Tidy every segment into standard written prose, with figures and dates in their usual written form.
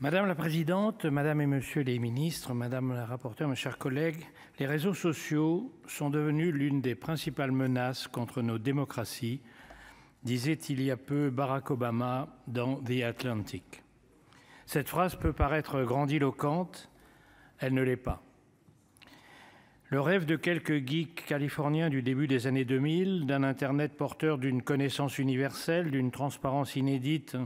Madame la présidente, madame et monsieur les ministres, madame la rapporteure, mes chers collègues, les réseaux sociaux sont devenus l'une des principales menaces contre nos démocraties, disait il y a peu Barack Obama dans The Atlantic. Cette phrase peut paraître grandiloquente, elle ne l'est pas. Le rêve de quelques geeks californiens du début des années 2000, d'un Internet porteur d'une connaissance universelle, d'une transparence inédite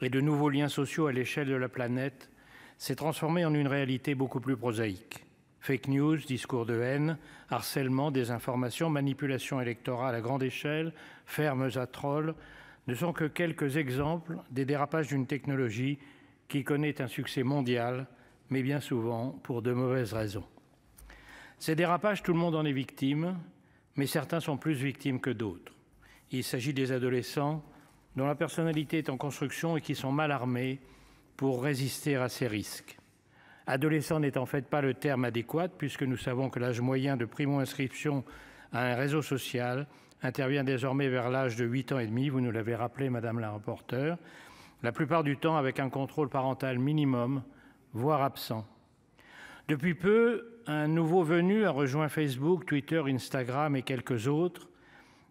et de nouveaux liens sociaux à l'échelle de la planète, s'est transformé en une réalité beaucoup plus prosaïque. Fake news, discours de haine, harcèlement, désinformation, manipulation électorale à grande échelle, fermes à trolls, ne sont que quelques exemples des dérapages d'une technologie qui connaît un succès mondial, mais bien souvent pour de mauvaises raisons. Ces dérapages, tout le monde en est victime, mais certains sont plus victimes que d'autres. Il s'agit des adolescents dont la personnalité est en construction et qui sont mal armés pour résister à ces risques. Adolescent n'est en fait pas le terme adéquat, puisque nous savons que l'âge moyen de primo-inscription à un réseau social intervient désormais vers l'âge de 8 ans et demi, vous nous l'avez rappelé, madame la rapporteure, la plupart du temps avec un contrôle parental minimum, voire absent. Depuis peu, un nouveau venu a rejoint Facebook, Twitter, Instagram et quelques autres.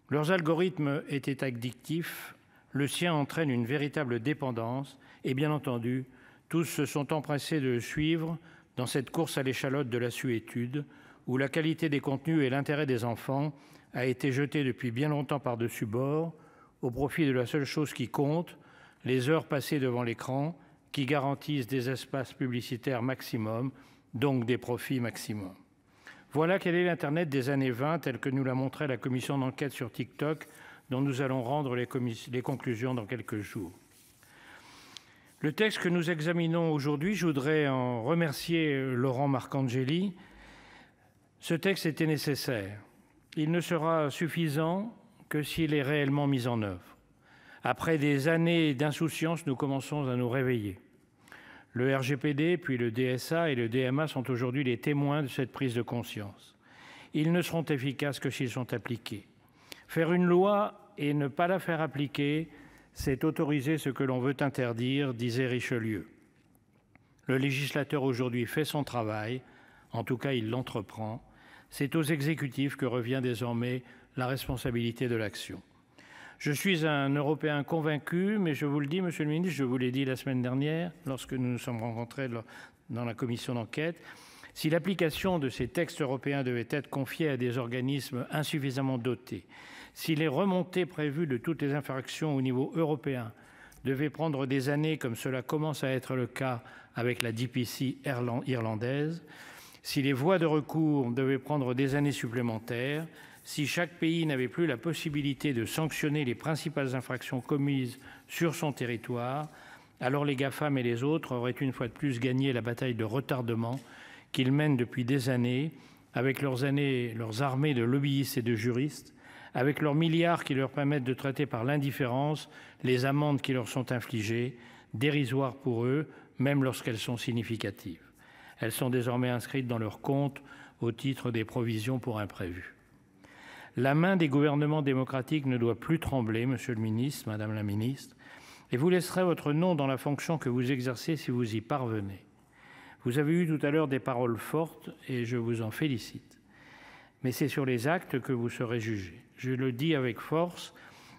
Leurs algorithmes étaient addictifs, le sien entraîne une véritable dépendance et bien entendu, tous se sont empressés de le suivre dans cette course à l'échalote de la suétude où la qualité des contenus et l'intérêt des enfants a été jeté depuis bien longtemps par-dessus bord au profit de la seule chose qui compte, les heures passées devant l'écran qui garantissent des espaces publicitaires maximum, donc des profits maximum. Voilà quel est l'Internet des années 20 tel que nous l'a montré la commission d'enquête sur TikTok dont nous allons rendre les conclusions dans quelques jours. Le texte que nous examinons aujourd'hui, je voudrais en remercier Laurent Marcangeli. Ce texte était nécessaire. Il ne sera suffisant que s'il est réellement mis en œuvre. Après des années d'insouciance, nous commençons à nous réveiller. Le RGPD, puis le DSA et le DMA sont aujourd'hui les témoins de cette prise de conscience. Ils ne seront efficaces que s'ils sont appliqués. Faire une loi et ne pas la faire appliquer, c'est autoriser ce que l'on veut interdire, disait Richelieu. Le législateur aujourd'hui fait son travail, en tout cas il l'entreprend. C'est aux exécutifs que revient désormais la responsabilité de l'action. Je suis un Européen convaincu, mais je vous le dis, monsieur le ministre, je vous l'ai dit la semaine dernière, lorsque nous nous sommes rencontrés dans la commission d'enquête, si l'application de ces textes européens devait être confiée à des organismes insuffisamment dotés, si les remontées prévues de toutes les infractions au niveau européen devaient prendre des années, comme cela commence à être le cas avec la DPC irlandaise, si les voies de recours devaient prendre des années supplémentaires, si chaque pays n'avait plus la possibilité de sanctionner les principales infractions commises sur son territoire, alors les GAFAM et les autres auraient une fois de plus gagné la bataille de retardement qu'ils mènent depuis des années, avec leurs armées de lobbyistes et de juristes, avec leurs milliards qui leur permettent de traiter par l'indifférence les amendes qui leur sont infligées, dérisoires pour eux, même lorsqu'elles sont significatives. Elles sont désormais inscrites dans leurs comptes au titre des provisions pour imprévus. La main des gouvernements démocratiques ne doit plus trembler, monsieur le ministre, madame la ministre, et vous laisserez votre nom dans la fonction que vous exercez si vous y parvenez. Vous avez eu tout à l'heure des paroles fortes et je vous en félicite. Mais c'est sur les actes que vous serez jugé. Je le dis avec force,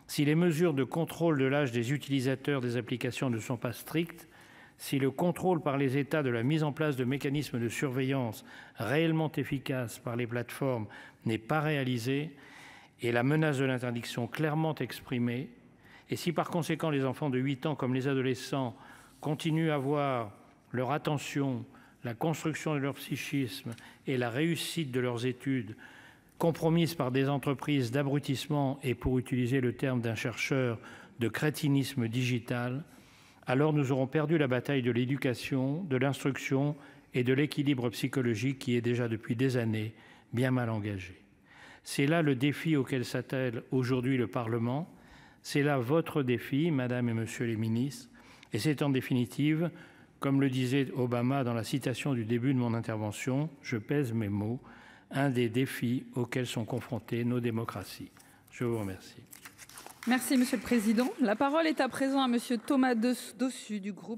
si les mesures de contrôle de l'âge des utilisateurs des applications ne sont pas strictes, si le contrôle par les États de la mise en place de mécanismes de surveillance réellement efficaces par les plateformes n'est pas réalisé et la menace de l'interdiction clairement exprimée, et si par conséquent les enfants de 8 ans comme les adolescents continuent à voir leur attention, la construction de leur psychisme et la réussite de leurs études compromises par des entreprises d'abrutissement et, pour utiliser le terme d'un chercheur, de crétinisme digital, alors nous aurons perdu la bataille de l'éducation, de l'instruction et de l'équilibre psychologique qui est déjà depuis des années bien mal engagé. C'est là le défi auquel s'attelle aujourd'hui le Parlement, c'est là votre défi, madame et monsieur les ministres, et c'est en définitive, comme le disait Obama dans la citation du début de mon intervention, je pèse mes mots, un des défis auxquels sont confrontées nos démocraties. Je vous remercie. Merci, Monsieur le Président. La parole est à présent à Monsieur Thomas Dossus du groupe